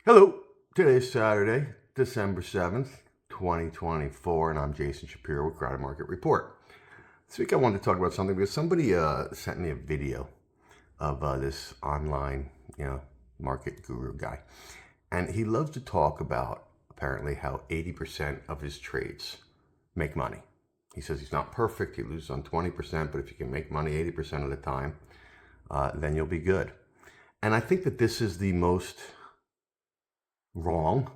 Hello, today's Saturday, December 7th, 2024, and I'm Jason Shapiro with Crowded Market Report. This week I wanted to talk about something because somebody sent me a video of this online, market guru guy. And he loves to talk about, apparently, how 80% of his trades make money. He says he's not perfect, he loses on 20%, but if you can make money 80% of the time, then you'll be good. And I think that this is the most wrong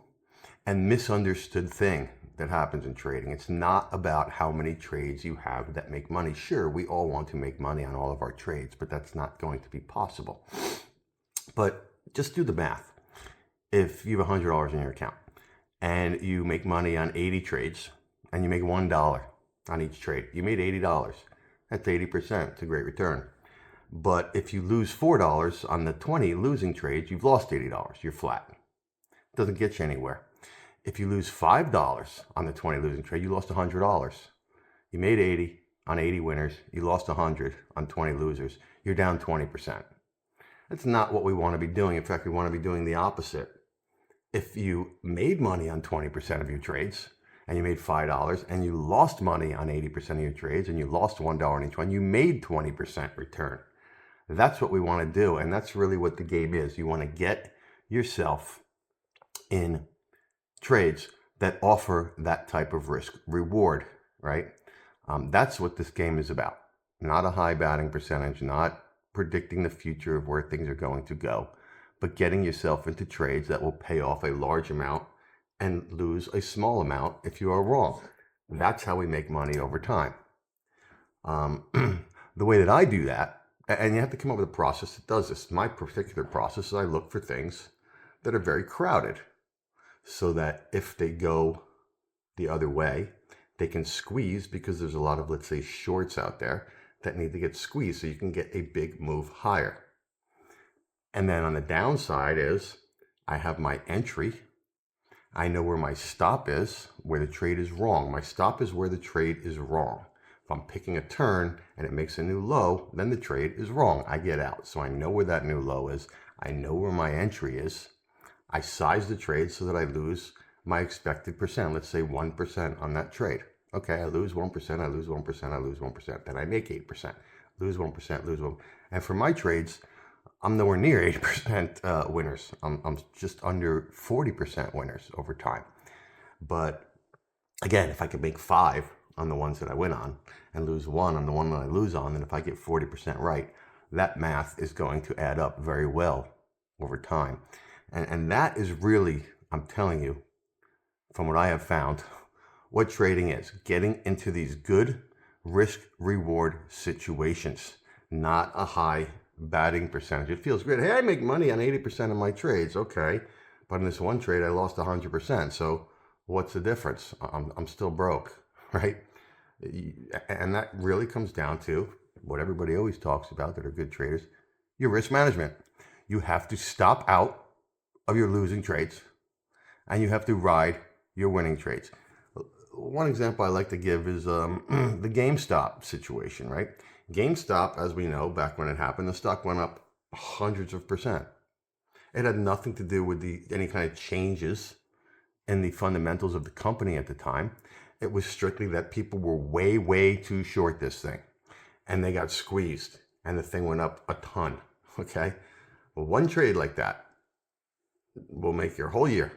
and misunderstood thing that happens in trading. It's not about how many trades you have that make money. Sure, we all want to make money on all of our trades, but that's not going to be possible. But just do the math. If you have $100 in your account and you make money on 80 trades and you make $1 on each trade, you made $80. That's 80%. It's a great return. But if you lose $4 on the 20 losing trades, you've lost $80. You're flat. Doesn't get you anywhere. If you lose $5 on the 20 losing trade, you lost $100. You made 80 on 80 winners. You lost 100 on 20 losers. You're down 20%. That's not what we want to be doing. In fact, we want to be doing the opposite. If you made money on 20% of your trades and you made $5 and you lost money on 80% of your trades and you lost $1 in each one, you made 20% return. That's what we want to do. And that's really what the game is. You want to get yourself in trades that offer that type of risk reward, right? That's what this game is about. Not a high batting percentage, not predicting the future of where things are going to go, but getting yourself into trades that will pay off a large amount and lose a small amount if you are wrong. That's how we make money over time. The way that I do that, and you have to come up with a process that does this. My particular process is I look for things that are very crowded, so that if they go the other way, they can squeeze, because there's a lot of, let's say, shorts out there that need to get squeezed so you can get a big move higher. And then on the downside is I have my entry. I know where my stop is, where the trade is wrong. My stop is where the trade is wrong. If I'm picking a turn and it makes a new low, then the trade is wrong. I get out. So I know where that new low is. I know where my entry is. I size the trade so that I lose my expected percent, let's say 1% on that trade. Okay, I lose 1%, I lose 1%, I lose 1%. Then I make 8%, lose 1%, lose 1%. And for my trades, I'm nowhere near 80% winners. I'm just under 40% winners over time. But again, if I could make 5 on the ones that I win on and lose 1 on the one that I lose on, then if I get 40% right, that math is going to add up very well over time. And that is really, I'm telling you, from what I have found, what trading is. Getting into these good risk-reward situations, not a high batting percentage. It feels great. Hey, I make money on 80% of my trades. Okay, but in this one trade, I lost 100%. So what's the difference? I'm still broke, right? And that really comes down to what everybody always talks about that are good traders, your risk management. You have to stop out of your losing trades, and you have to ride your winning trades. One example I like to give is the GameStop situation, right? GameStop, as we know, back when it happened, the stock went up hundreds of percent. It had nothing to do with any kind of changes in the fundamentals of the company at the time. It was strictly that people were way, way too short this thing, and they got squeezed, and the thing went up a ton, okay? Well, one trade like that will make your whole year,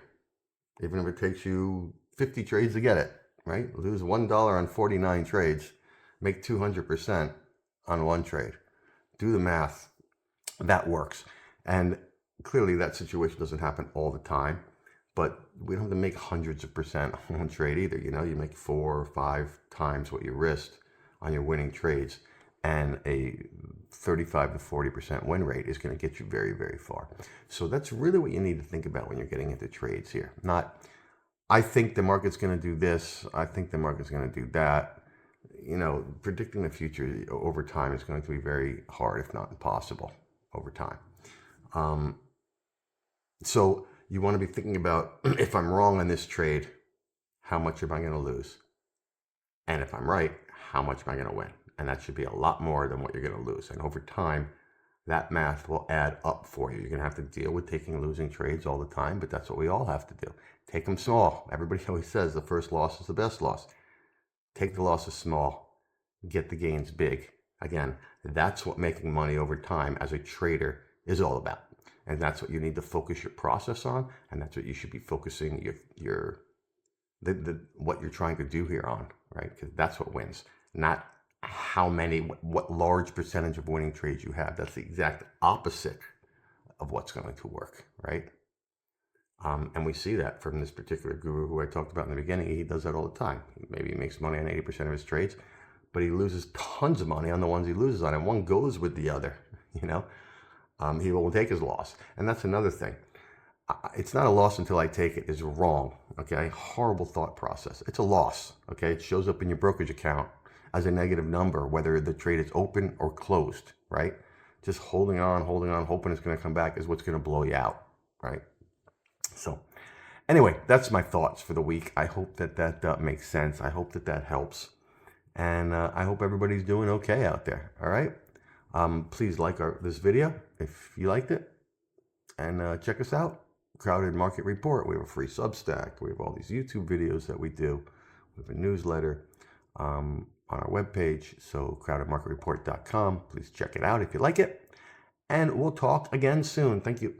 even if it takes you 50 trades to get it, right? Lose $1 on 49 trades, make 200% on one trade. Do the math. That works. And clearly that situation doesn't happen all the time, but we don't have to make hundreds of percent on one trade either. You make 4 or 5 times what you risked on your winning trades, and a 35 to 40% win rate is going to get you very, very far. So that's really what you need to think about when you're getting into trades here. Not, I think the market's going to do this, I think the market's going to do that. Predicting the future over time is going to be very hard, if not impossible, over time. So you want to be thinking about, if I'm wrong on this trade, how much am I going to lose? And if I'm right, how much am I going to win? And that should be a lot more than what you're going to lose. And over time, that math will add up for you. You're going to have to deal with taking losing trades all the time, but that's what we all have to do. Take them small. Everybody always says the first loss is the best loss. Take the losses small, get the gains big. Again, that's what making money over time as a trader is all about. And that's what you need to focus your process on, and that's what you should be focusing what you're trying to do here on, right? Because that's what wins, not what large percentage of winning trades you have. That's the exact opposite of what's going to work, right? And we see that from this particular guru who I talked about in the beginning. He does that all the time. Maybe he makes money on 80% of his trades, but he loses tons of money on the ones he loses on, and one goes with the other, you know? He won't take his loss. And that's another thing. It's not a loss until I take it is wrong, okay? Horrible thought process. It's a loss, okay? It shows up in your brokerage account as a negative number, whether the trade is open or closed, right? Just holding on, hoping it's going to come back is what's going to blow you out, right? So anyway, that's my thoughts for the week. I hope that makes sense. I hope that helps. And I hope everybody's doing okay out there, all right? Please like this video if you liked it. And check us out. Crowded Market Report. We have a free Substack. We have all these YouTube videos that we do. We have a newsletter on our webpage. So crowdedmarketreport.com. Please check it out if you like it. And we'll talk again soon. Thank you.